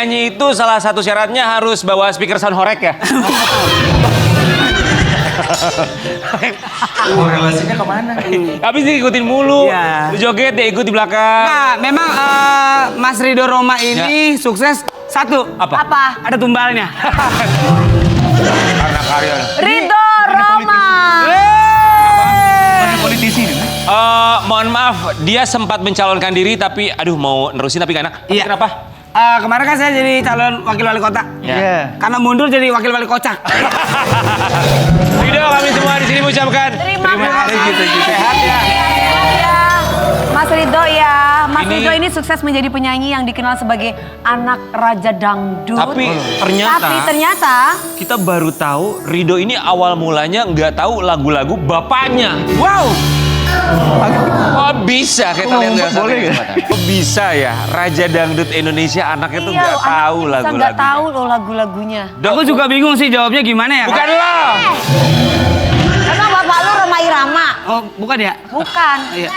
nyanyi itu salah satu syaratnya harus bawa speaker sound horek ya? Relasinya kemana? Habis diikutin mulu. Iya. Lu joget dia ikut di belakang. Nah, memang Mas Ridho Roma ini sukses satu. Apa? Ada tumbalnya. Karena karya. Ridho Roma. Politisi nih. Mohon maaf, dia sempat mencalonkan diri tapi aduh mau nerusin tapi gak enak. Iya. Kenapa? Kemarin kan saya jadi calon wakil wali kota. Iya. Karena mundur jadi wakil wali kocak. Ridho, kami semua di sini mengucapkan Terima kasih. Gitu. sehat ya. Ya, Mas Ridho ya. Mas Ini- Ridho ini sukses menjadi penyanyi yang dikenal sebagai anak raja dangdut. Tapi ternyata kita baru tahu Ridho ini awal mulanya nggak tahu lagu-lagu bapaknya. Wow. Oh bisa kita lihat Ngomong boleh ya? Oh bisa ya, Raja Dangdut Indonesia anaknya tuh Iya, nggak loh, tahu anaknya bisa lagu-lagunya. nggak tahu loh lagu-lagunya. Dok, Aku juga bingung sih jawabnya gimana ya. bukan Kak? lo. Emang bapak lu Roma Irama? Oh, bukan ya? Bukan. Iya.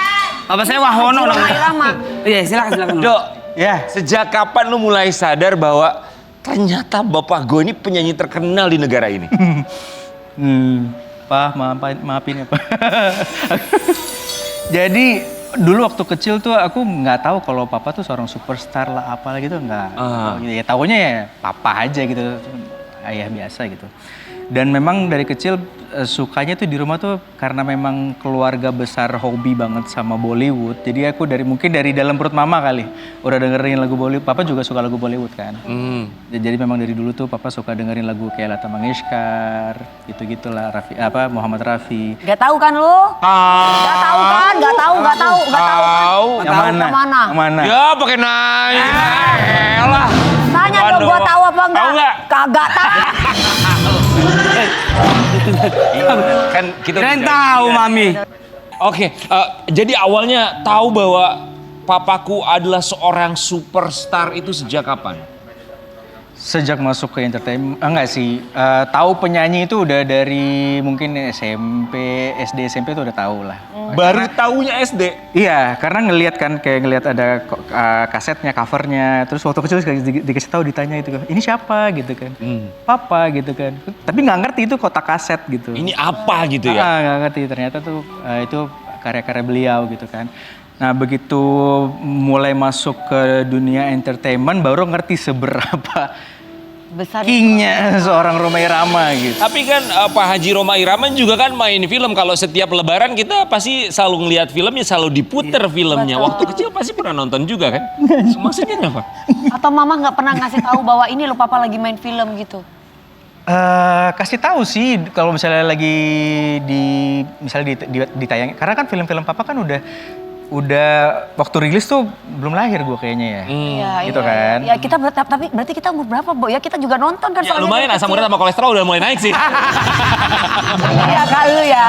Bapak saya Wahono Roma namanya. Irama. Iya, silakan. Dok, Ya. sejak kapan lu mulai sadar bahwa ternyata bapak gue ini penyanyi terkenal di negara ini? Pak, maafin ya Pak. Jadi dulu waktu kecil tuh aku nggak tahu kalau papa tuh seorang superstar lah apalah gitu nggak. Ya tahunya ya papa aja gitu, ayah biasa gitu. Dan memang dari kecil sukanya tuh di rumah tuh karena memang keluarga besar hobi banget sama Bollywood. Jadi aku mungkin dari dalam perut mama kali udah dengerin lagu Bollywood. Papa juga suka lagu Bollywood kan. Jadi memang dari dulu tuh papa suka dengerin lagu kayak Lata Mangeshkar, gitu-gitulah, Muhammad Rafi. Gak tahu kan lu? Gak tahu kan? Gak tahu kan? Yang mana? Yang mana? Yang mana? Ya pakai nanya. Elah. Tanya dong gua tahu apa enggak? Tahu nggak? Kagak tahu. Kan kita Kalian udah tahu, janjian. Mami. Oke, jadi awalnya tahu bahwa papaku adalah seorang superstar itu sejak kapan? Sejak masuk ke entertainment, enggak sih, tahu penyanyi itu udah dari mungkin SD SMP tuh udah tahu lah. Baru taunya SD. Iya, karena ngelihat ada kasetnya, covernya, terus waktu kecil dikasih tahu ditanya itu, ini siapa gitu kan, papa gitu kan, tapi nggak ngerti itu kotak kaset gitu. Ini apa gitu ya? Nggak ngerti, ternyata tuh itu karya-karya beliau gitu kan. Nah begitu mulai masuk ke dunia entertainment baru ngerti seberapa Besar. kingnya seorang Rhoma Irama gitu. Tapi kan Pak Haji Rhoma Irama juga kan main film. Kalau setiap lebaran kita pasti selalu ngelihat filmnya, selalu diputer filmnya. betul. Waktu kecil pasti pernah nonton juga kan? Maksudnya apa? Atau mama nggak pernah ngasih tahu bahwa ini lo papa lagi main film gitu? Kasih tahu sih kalau misalnya lagi ditayang, karena kan film-film papa kan udah waktu rilis tuh belum lahir gue kayaknya ya. Iya, Gitu iya. kan. Ya kita tapi berarti kita umur berapa, Bo? Ya kita juga nonton kan Ya soalnya lumayan dari asam kecil. urat sama kolesterol udah mulai naik sih. Iya kak lu ya.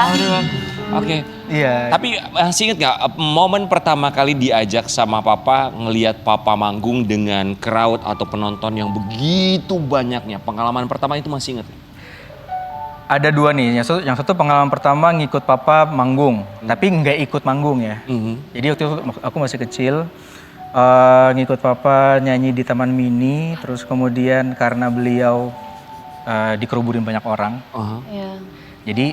Oke. Iya. Tapi masih inget gak momen pertama kali diajak sama papa ngelihat papa manggung dengan crowd atau penonton yang begitu banyaknya? Pengalaman pertama itu masih inget? Ada dua nih, yang satu pengalaman pertama ngikut papa manggung, tapi nggak ikut manggung ya. Jadi waktu itu aku masih kecil, ngikut papa nyanyi di Taman Mini, terus kemudian karena beliau dikeruburin banyak orang, Iya. jadi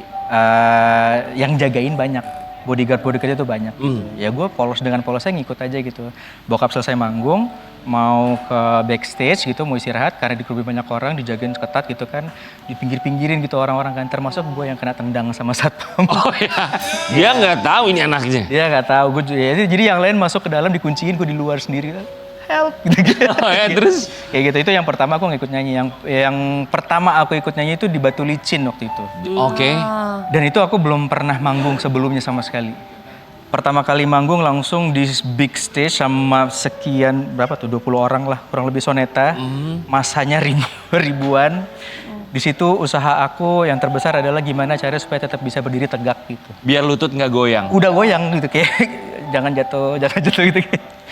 yang jagain banyak, bodyguard itu banyak. Gitu. Ya gue dengan polosnya ngikut aja gitu. Bokap selesai manggung, mau ke backstage gitu, mau istirahat karena dikeruburin banyak orang, dijagain ketat gitu kan, dipinggir-pinggirin gitu orang-orang kan, termasuk gue yang kena tendang sama satpam. Oh ya, dia nggak tahu ini anaknya. Dia nggak tahu, jadi yang lain masuk ke dalam dikunciin, gue di luar sendiri. Help gitu. Oh ya, terus? Kayak gitu, itu yang pertama aku ngikut nyanyi. Yang pertama aku ikut nyanyi itu di Batu Licin waktu itu. Oke. Dan itu aku belum pernah manggung sebelumnya sama sekali. Pertama kali manggung langsung di big stage sama sekian, berapa tuh, 20 orang lah, kurang lebih soneta. Masanya ribuan. Di situ usaha aku yang terbesar adalah gimana caranya supaya tetap bisa berdiri tegak gitu. Biar lutut nggak goyang. Udah goyang gitu kayak jangan jatuh gitu.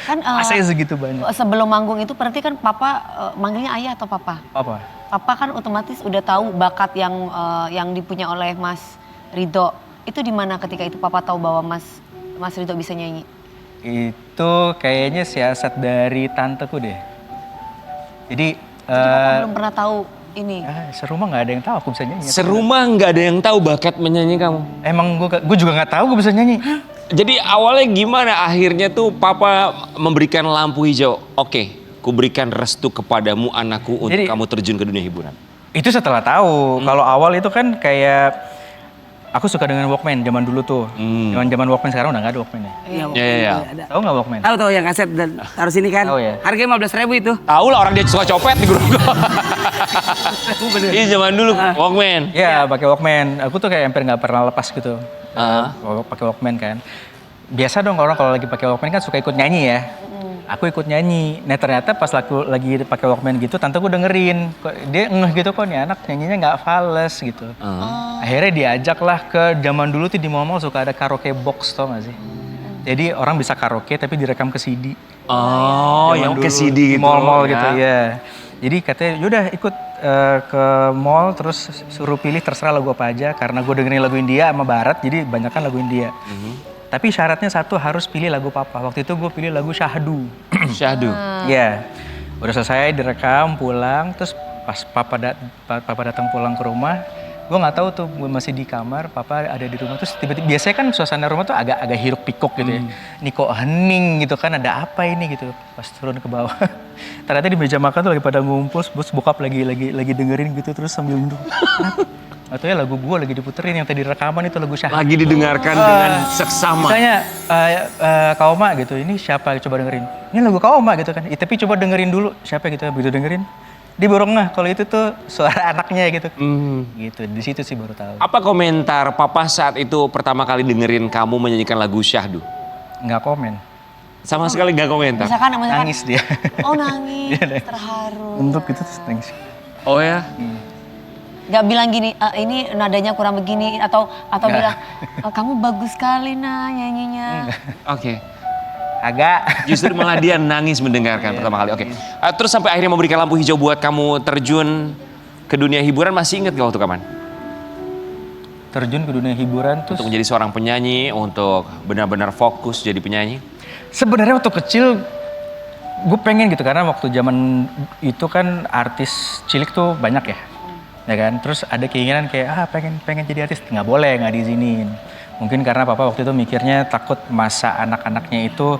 Kan Masanya segitu banyak. sebelum manggung itu berarti kan papa manggilnya ayah atau papa? Apa? Papa kan otomatis udah tahu bakat yang dipunya oleh Mas Ridho. Itu di mana ketika itu papa tahu bahwa Mas Ridho bisa nyanyi? Itu kayaknya siasat dari tanteku deh. Jadi Papa belum pernah tahu ini. serumah nggak ada yang tahu aku bisa nyanyi. Serumah nggak ada yang tahu bakat menyanyi kamu. Emang gue juga nggak tahu gue bisa nyanyi. Jadi awalnya gimana akhirnya tuh papa memberikan lampu hijau. Oke, ku berikan restu kepadamu anakku untuk Jadi- kamu terjun ke dunia hiburan. Itu setelah tahu. Kalau awal itu kan kayak aku suka dengan Walkman zaman dulu tuh. Zaman Walkman sekarang udah nggak ada Walkman ya. Iya. Ada. Tahu nggak Walkman? Tahu yang kaset dan taruh sini kan? Tahu ya. Harganya 15.000 itu. Tahu lah orang dia suka copet di grup gua. Iya zaman dulu Walkman. Iya, pakai Walkman. Aku tuh kayak hampir nggak pernah lepas gitu. Kalau pakai Walkman kan. Biasa dong orang kalau lagi pakai Walkman kan suka ikut nyanyi ya. Aku ikut nyanyi. Nah ternyata pas aku lagi pakai Walkman gitu, tante gue dengerin. Kok dia ngeh gitu kok nih anak nyanyinya nggak fales gitu. Akhirnya diajak lah ke zaman dulu tuh di mall-mall suka ada karaoke box tau gak sih? Jadi orang bisa karaoke tapi direkam ke CD. Oh, Zaman yang dulu, ke CD di gitu. mall-mall gitu ya. Jadi katanya yaudah ikut ke mall terus suruh pilih terserah lagu apa aja karena gue dengerin lagu India sama Barat jadi banyak kan lagu India. Tapi syaratnya satu harus pilih lagu papa. Waktu itu gue pilih lagu Syahdu. Syahdu. Iya. Udah selesai direkam pulang terus pas papa datang pulang ke rumah gue nggak tahu tuh gue masih di kamar papa ada di rumah terus tiba-tiba biasanya kan suasana rumah tuh agak hiruk pikuk gitu ya ini kok hening gitu kan ada apa ini gitu pas turun ke bawah ternyata di meja makan tuh lagi pada ngumpul bos bokap lagi dengerin gitu terus sambil nunduk atau ya lagu gue lagi diputerin yang tadi rekaman itu lagu Syahdu Lagi didengarkan dengan seksama. Tanya Kak Oma gitu, ini siapa coba dengerin? Ini lagu Kak Oma gitu kan, tapi coba dengerin dulu siapa gitu, begitu dengerin. Dia baru ngeh kalau itu tuh suara anaknya gitu. Gitu, di situ sih baru tahu. Apa komentar papa saat itu pertama kali dengerin kamu menyanyikan lagu Syahdu? Nggak komen, Sama sekali nggak komentar. Misalkan nangis dia. Oh nangis, terharu. Untuk itu terus nangis. Oh ya? Gak bilang gini, ini nadanya kurang begini atau bilang kamu bagus sekali nyanyinya. Oke. Agak. Justru malah dia nangis mendengarkan pertama kali. Oke. Terus sampai akhirnya memberikan lampu hijau buat kamu terjun ke dunia hiburan, masih ingat gak waktu kapan? Terjun ke dunia hiburan terus. Untuk menjadi seorang penyanyi, untuk benar-benar fokus jadi penyanyi? Sebenarnya waktu kecil gue pengen gitu karena waktu zaman itu kan artis cilik tuh banyak ya kan. Terus ada keinginan kayak pengen jadi artis, nggak boleh, nggak diizinin. Mungkin karena papa waktu itu mikirnya takut masa anak-anaknya itu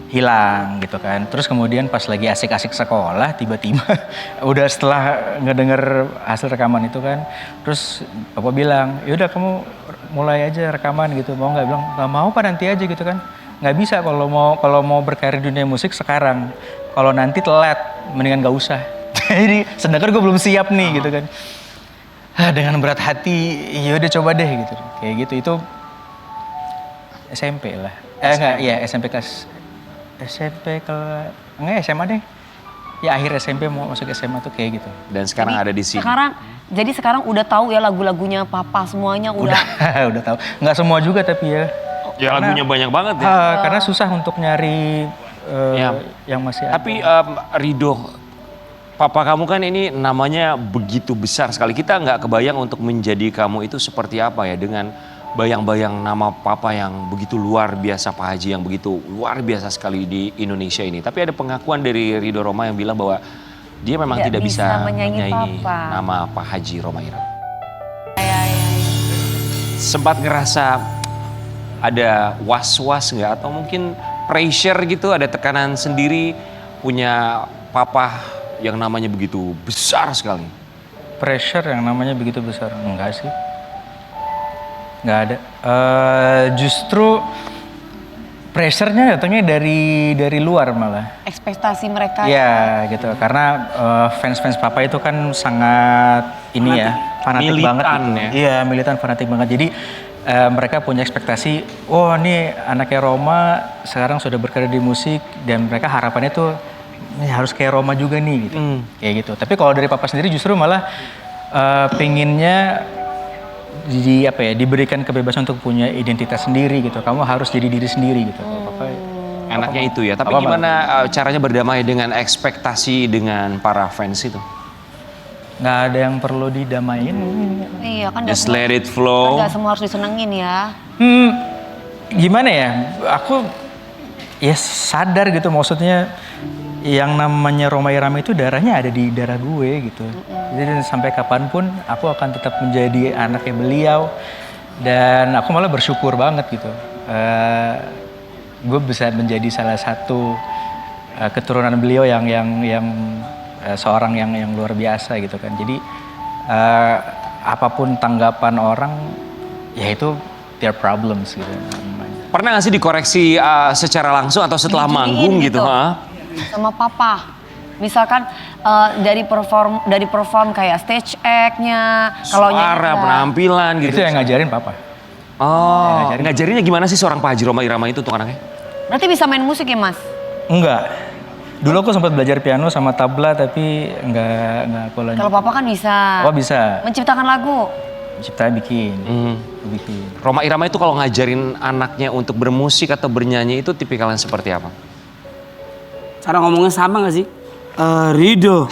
hilang gitu kan. Terus kemudian pas lagi asik-asik sekolah tiba-tiba udah setelah ngedenger hasil rekaman itu kan, terus papa bilang yaudah kamu mulai aja rekaman gitu, mau nggak? Bilang nggak mau pak, nanti aja gitu kan. Nggak bisa kalau mau berkarir di dunia musik sekarang, kalau nanti telat mendingan nggak usah. Jadi sedangkan gue belum siap nih gitu kan. Dengan berat hati yaudah coba deh gitu, kayak gitu. Itu SMP lah. SMP kelas enggak SMA deh. Ya akhir SMP mau masuk SMA tuh kayak gitu. Dan sekarang ada di sini. Sekarang udah tahu ya lagunya papa semuanya udah. Udah tahu. Nggak semua juga tapi ya. Ya lagunya banyak banget ya. Karena susah untuk nyari yang masih ada. Tapi Ridho, papa kamu kan ini namanya begitu besar sekali. Kita nggak kebayang untuk menjadi kamu itu seperti apa ya, dengan bayang-bayang nama papa yang begitu luar biasa, Pak Haji yang begitu luar biasa sekali di Indonesia ini. Tapi ada pengakuan dari Ridho Rhoma yang bilang bahwa dia memang tidak bisa menyanyi nama Pak Haji Rhoma Irama. Sempat ngerasa ada was-was nggak, atau mungkin pressure gitu, ada tekanan sendiri punya papa yang namanya begitu besar sekali? Pressure yang namanya begitu besar? Enggak sih. Nggak ada. Justru pressure-nya datangnya dari luar malah. Ekspektasi mereka. Iya gitu. Karena fans-fans papa itu kan sangat fanatik militan banget. Gitu. Ya? Iya, militan, fanatik banget. Jadi mereka punya ekspektasi, oh ini anaknya Rhoma sekarang sudah berkarir di musik, dan mereka harapannya tuh ini harus kayak Rhoma juga nih gitu. Kayak gitu. Tapi kalau dari papa sendiri justru malah pengennya diberikan kebebasan untuk punya identitas sendiri gitu. Kamu harus jadi diri sendiri gitu. Enaknya itu ya. Tapi gimana caranya berdamai dengan ekspektasi dengan para fans itu? Nggak ada yang perlu didamain. Iya kan. Just let it flow. Nggak semua harus disenengin ya. Gimana ya? Aku ya sadar gitu, maksudnya yang namanya Rhoma Irama itu darahnya ada di darah gue gitu. Jadi sampai kapanpun aku akan tetap menjadi anaknya beliau dan aku malah bersyukur banget gitu. Gue bisa menjadi salah satu keturunan beliau yang seorang yang luar biasa gitu kan. Jadi apapun tanggapan orang, ya itu their problems gitu. Pernah gak sih dikoreksi secara langsung atau setelah manggung gitu? Sama papa. Misalkan dari perform kayak stage act-nya, kalau Suara, penampilan gitu. Itu yang ngajarin papa. Oh, ngajarinnya gimana sih seorang Pak Haji Rhoma Irama itu untuk anaknya? Berarti bisa main musik ya, Mas? Enggak. Dulu aku sempat belajar piano sama tabla tapi enggak aku lanjut. Kalau papa kan bisa. Papa bisa. Menciptakan lagu. Cipta bikin. Rhoma Irama itu kalau ngajarin anaknya untuk bermusik atau bernyanyi itu tipikalnya seperti apa? Cara ngomongnya sama gak sih? Rido.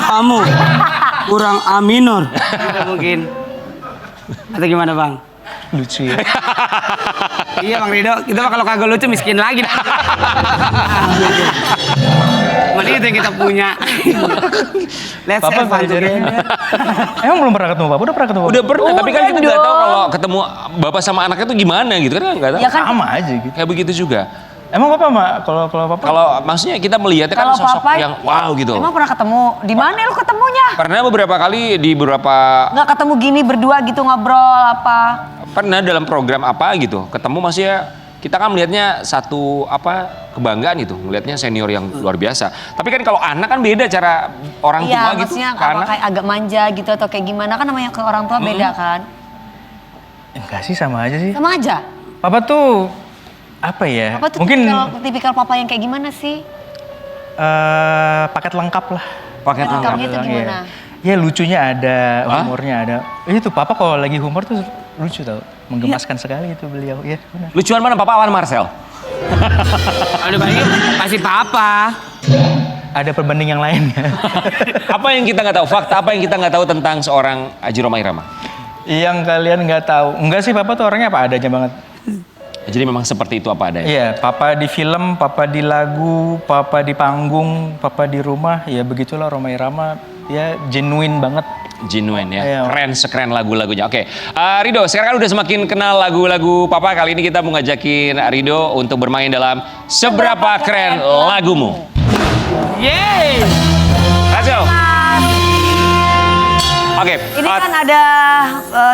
Kamu kurang A minor. Gitu mungkin. Atau gimana Bang? Lucu ya. Iya Bang Rido, kita mah kalau kagak lucu miskin lagi. Mending itu yang kita punya. Let's Papa have fun ngajarin. together. Emang belum pernah ketemu Papa? Udah pernah ketemu Papa? Udah pernah, tapi kan kita nggak dong. tahu kalau ketemu bapak sama anaknya itu gimana gitu kan nggak tahu. Ya kan? Sama aja gitu. Kayak begitu juga. Emang Papa kalau Papa? Kalau maksudnya kita melihatnya kan Kalau sosok papa, yang wow gitu. Emang pernah ketemu? Di mana lu ketemunya? Pernah beberapa kali di beberapa Nggak ketemu gini berdua gitu ngobrol apa? pernah dalam program apa gitu ketemu maksudnya kita kan melihatnya satu kebanggaan gitu melihatnya senior yang luar biasa tapi kan kalau anak kan beda cara orang tua Iya, gitu maksudnya ke apa anak. kayak agak manja gitu atau kayak gimana kan namanya ke orang tua beda kan? Enggak sih, sama aja sih. Sama aja. Papa tuh apa ya? Apa tuh Mungkin tipikal papa yang kayak gimana sih? paket lengkap lah. Paket lengkap. Lengkapnya itu gimana? Ya lucunya ada, Hah? humornya ada. Itu Papa kalau lagi humor tuh lucu tau. Menggemaskan sekali itu beliau. Iya benar. Lucuan mana papa awan Marcel? Ada banyak pasti papa. Ada perbanding yang lain ya. Apa yang kita nggak tahu fakta apa yang kita nggak tahu tentang seorang Haji Rhoma Irama? Yang kalian nggak tahu. Enggak sih, Papa tuh orangnya apa adanya banget. Jadi memang seperti itu apa adanya. Iya, Papa di film, Papa di lagu, Papa di panggung, Papa di rumah, ya begitulah Rhoma Irama. Ya genuine banget. Genuine ya, Iya. keren sekeren lagu-lagunya. Oke, Rido, sekarang kan udah semakin kenal lagu-lagu Papa. Kali ini kita mau ngajakin Rido untuk bermain dalam Seberapa Keren Lagumu. Yeay. Let's go. Oke, Ini kan ada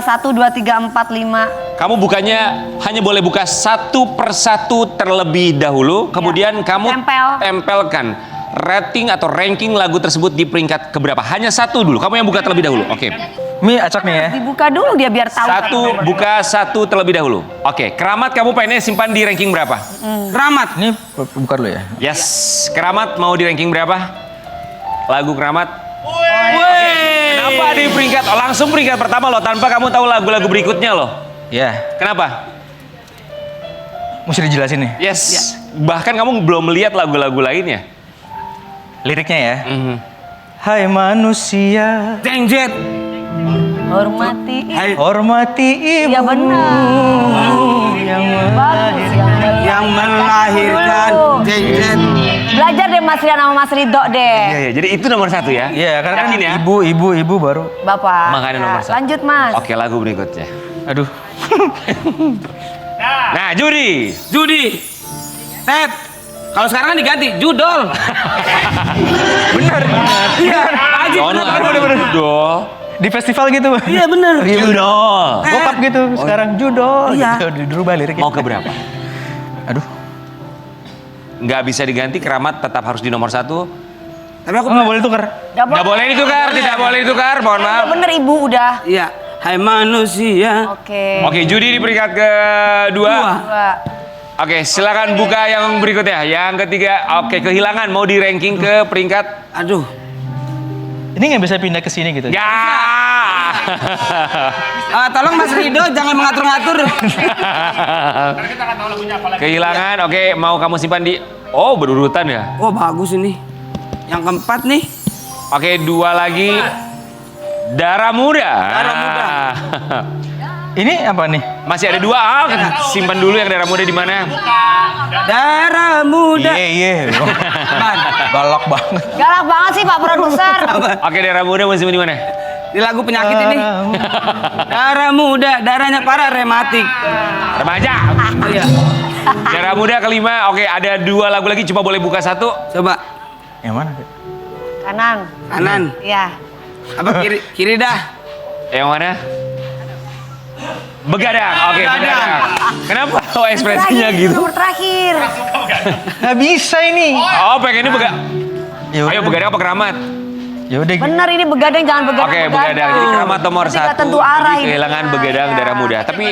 1, 2, 3, 4, 5. kamu bukannya hanya boleh buka satu persatu terlebih dahulu, kemudian kamu tempelkan rating atau ranking lagu tersebut di peringkat keberapa. Hanya satu dulu, kamu yang buka terlebih dahulu. Oke. Mi acak nih ya. Dibuka dulu dia biar tahu. Satu, buka satu terlebih dahulu. Oke, Keramat kamu pengennya simpan di ranking berapa? Keramat. Ini buka dulu ya. Yes, Keramat mau di ranking berapa? Lagu Keramat? Kenapa di peringkat? Oh, langsung peringkat pertama loh, tanpa kamu tahu lagu-lagu berikutnya loh. Ya, Kenapa? mesti dijelasin nih. Yes, bahkan kamu belum melihat lagu-lagu lainnya. Liriknya ya. Mhm. Hai manusia, Jengjet. Hormati. Hai. hormati ibu Iya benar. yang Bagus Yang melahirkan. Jengjet. Belajar deh Mas Rian sama Mas Ridho deh. Iya, iya. Jadi itu nomor satu ya? Iya, karena kan Yakin ya? ibu baru. Bapak. Makanya nomor satu. Lanjut Mas. Oke, lagu berikutnya. Aduh. Nah, Judi. Judi. Ted. Kalau sekarang kan diganti judol. Bener. Iya. Aji Jono, bener. Judol. Di festival gitu. Iya bener. Judol. Bokap gitu sekarang judo. Iya. Gitu, dirubah liriknya. Mau ke berapa? Aduh. Nggak bisa diganti, Keramat tetap harus di nomor satu. Tapi aku Nggak boleh tuker. Nggak boleh ditukar, tidak boleh ditukar, mohon maaf. Bener Ibu udah. Iya. Hai manusia. Oke. Oke, Judi di peringkat kedua. Dua. Oke, silakan buka yang berikutnya. Yang ketiga, oke, Kehilangan mau di ranking ke peringkat. Aduh. Ini nggak bisa pindah ke sini gitu. Ya. Tolong Mas Rido jangan mengatur-ngatur. Kehilangan, oke, mau kamu simpan di. Oh, berurutan ya. Oh bagus ini. Yang keempat nih. Oke, dua lagi. Darah Muda. Darah Muda. Ini apa nih? Masih ada 2. Simpan dulu yang darah muda di mana? Darah muda. Iya. Galak banget. Galak banget sih Pak Produser. Oke, darah muda masih di mana? Di lagu penyakit ini. Darah muda, darahnya para rematik. Remaja. Oh iya. Darah muda kelima. Oke, ada 2 lagu lagi. Coba boleh buka 1. Coba. Yang mana? Kanan. Kanan. Iya. Apa kiri? Kiri dah. Yang mana? Begadang. Oke, begadang. Kenapa ekspresinya Terakhir, gitu? nomor terakhir. Nggak bisa ini. Oh, pengennya Ya Ayo begadang apa keramat? Ya udah. Bener ini begadang, jangan begadang. Oke, begadang. Jadi keramat nomor Nanti nggak 1. tentu arah Jadi ini. kehilangan begadang Iya. darah muda. Tapi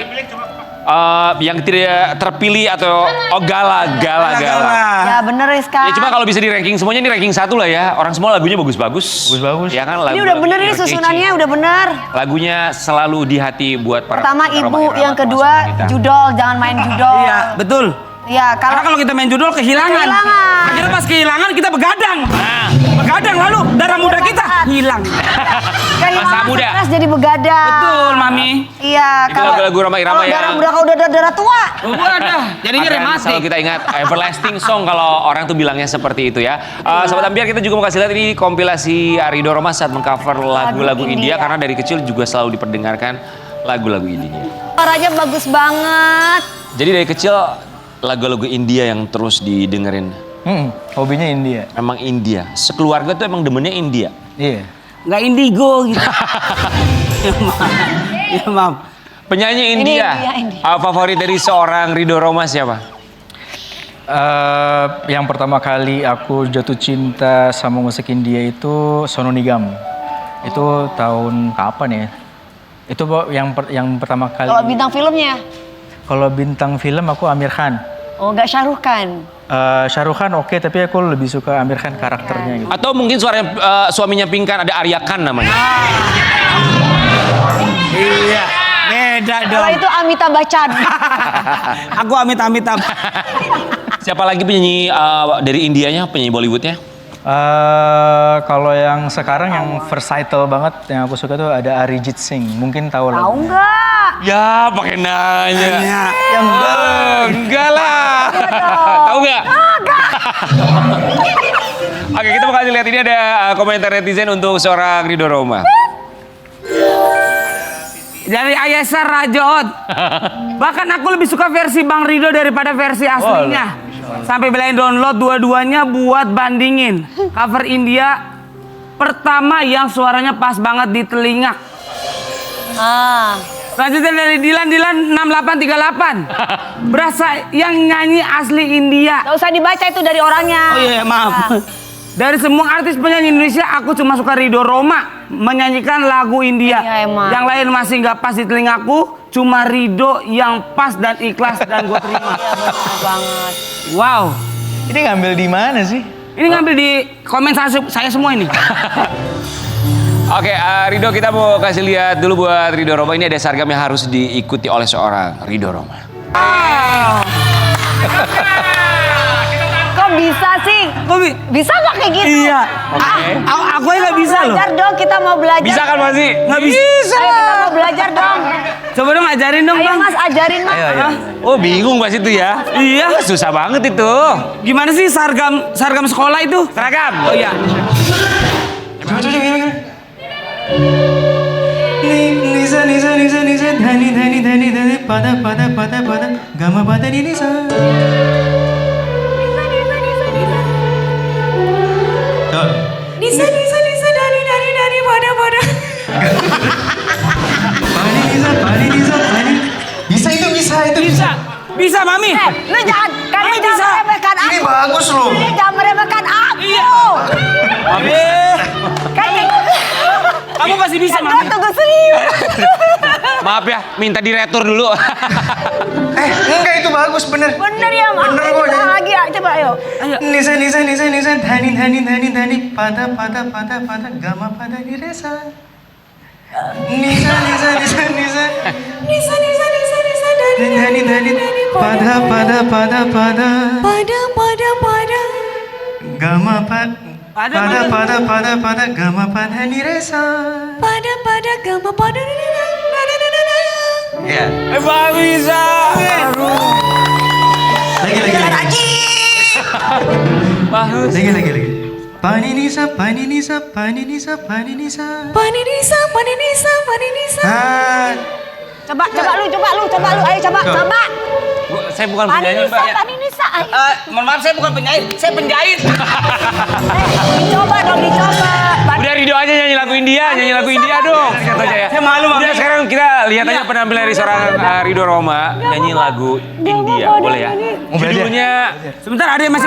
yang tidak terpilih atau gala. Ya bener Rizka. Ya cuma kalau bisa di ranking semuanya ini ranking 1 lah ya. Orang semua lagunya bagus-bagus. Bagus-bagus. Ya kan Ini lagu. udah bener ini susunannya udah bener. Lagunya selalu di hati buat para Pertama para ibu, Roma yang Irama kedua termasuk kita. judol, jangan main judol. Iya, betul. Iya, Karena kalau kita main judul kehilangan. Kehilangan. Akhirnya pas kehilangan kita begadang. Nah, Begadang lalu darah muda kita hilang. Masa kehilangan muda. stres jadi begadang. Betul, Mami. Iya, Itu lagu-lagu Roma Irama kalau ya. darah muda kalau udah darah tua. Wadah, jadinya akan rematik. selalu kita ingat everlasting song kalau orang tuh bilangnya seperti itu ya. Sobat Ambiar, kita juga mau kasih lihat ini kompilasi Ridho Roma saat mengcover lagu-lagu India India. karena dari kecil juga selalu diperdengarkan lagu-lagu India. Suaranya bagus banget. Jadi dari kecil lagu-lagu India yang terus didengerin. Hobinya India. Emang India. Sekeluarga tuh emang demennya India. Iya. Nggak indigo gitu. Ya maaf. Ya maaf. Penyanyi India. India. Favorit dari seorang Ridho Roma siapa? Yang pertama kali aku jatuh cinta sama musik India itu Sonu Nigam. Itu tahun kapan ya? Itu yang pertama kali. Kalau bintang filmnya, Kalau bintang film aku Amir Khan. oh nggak Shah Rukh Khan. Shah Rukh Khan oke, tapi aku lebih suka Amir Khan karakternya gitu. Atau mungkin suaminya Pinkan ada Arya Khan namanya. Iya. Beda Kalau dong. itu Amitabh Bachchan. Aku amit-amitab. Siapa lagi penyanyi dari Indianya, penyanyi Bollywoodnya? Kalau yang sekarang yang versatile banget yang aku suka tuh ada Arijit Singh. Mungkin tahu lah. Tahu nggak? Ya, pakai nanya. Ya. Enggak lah. Tahu nggak? Oke, kita bakal lihat ini ada komentar netizen untuk seorang Ridho Roma. Dari Ayesar Rajoot. Bahkan aku lebih suka versi Bang Ridho daripada versi aslinya. Sampai belain download dua-duanya buat bandingin. Cover India pertama yang suaranya pas banget di telinga. Selanjutnya dari Dilan 6838. Berasa yang nyanyi asli India. Gak usah dibaca itu dari orangnya. Oh iya, maaf. Dari semua artis penyanyi Indonesia, aku cuma suka Ridho Roma menyanyikan lagu India. Iya, emang. Yang lain masih nggak pas di telingaku, cuma Ridho yang pas dan ikhlas dan gue terima. Iya benar banget. Wow, Ini ngambil di mana sih? ini ngambil di komen saya semua ini. Oke, Ridho, kita mau kasih lihat dulu buat Ridho Roma. Ini ada seragam yang harus diikuti oleh seorang Ridho Roma. Kok bisa sih? Bisa nggak kayak gitu? Iya. Oke. Aku aja nggak bisa loh. Belajar dong, kita mau belajar. Bisa kan masih? Nggak bisa. Ayo kita mau belajar dong. Coba dong ajarin dong Ayo bang. mas, ajarin mas. Ayo. Oh, bingung pas itu ya? Iya. Wah, susah banget itu. Gimana sih seragam sekolah itu? Seragam. Oh iya. Nisa nisa nisa nisa dhani dhani dhani dhani pada pada pada pada gama pada di nisa. Nisa dari pada. Pani nisa pani nisa pani. Bisa itu bisa. Bisa mami. Lu jangan, kamu Mami jangan bisa. meremehkan aku. Ini bagus loh. Ini jangan meremehkan aku. Iya. Kayak Kamu pasti bisa Gue mami. tunggu serius. Maaf ya, minta diretur dulu. Enggak itu bagus bener. Bener ya mas. Bener kok, Ulang lagi ya, coba ayo. Nisa nisa nisa nisa dhani dhani dhani dhani pada pada pada pada gama pada di resa. Nisa nisa nisa nisa Nisa dari dhani dhani pada pada pada pada pada. gama pada pada gama pada di resa. Pada gama pada. Iya. Bang Riza. Lagi. Bagus. Lagi. Paninisa, paninisa, paninisa, paninisa. Paninisa, paninisa, paninisa. Ah. Coba lu, ayo coba. Saya bukan penyanyi, Mbak. Paninisa. Mohon maaf, saya bukan penjahit, saya penjahit. Dicoba dong. Udah Rido aja nyanyi lagu India dong. Kata saya. Saya malu, Bang. Udah sekarang kita lihat aja penampilan dari seorang Rido Roma nyanyi lagu India, boleh ya? Judulnya Sebentar, ada yang masih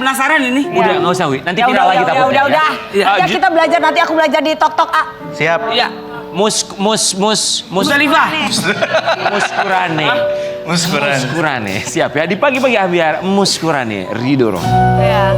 penasaran ini. udah nggak usah, Wi. Nanti viral lagi takutnya. Udah. Ya kita belajar, nanti aku belajar di tok A. Siap. Iya. Musdalifah. Muskurane. Siap ya. Di pagi-pagi biar Muskurane Rido Roma. Ya.